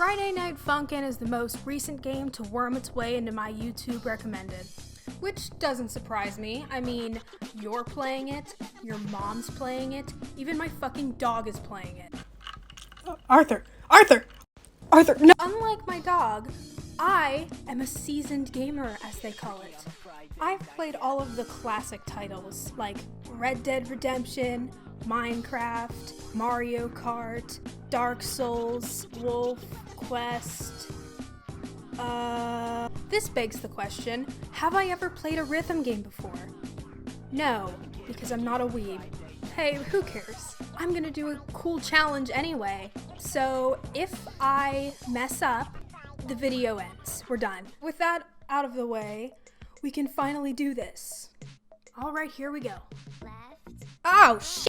Friday Night Funkin' is the most recent game to worm its way into my YouTube recommended. Which doesn't surprise me. I mean, you're playing it, your mom's playing it, even my fucking dog is playing it. Arthur, no! Unlike my dog, I am a seasoned gamer, as they call it. I've played all of the classic titles, like Red Dead Redemption, Minecraft, Mario Kart, Dark Souls, Wolf, Quest. This begs the question, have I ever played a rhythm game before? No, because I'm not a weeb. Hey, who cares? I'm gonna do a cool challenge anyway. So if I mess up, the video ends. We're done. With that out of the way, we can finally do this. Alright, here we go. Oh, shit!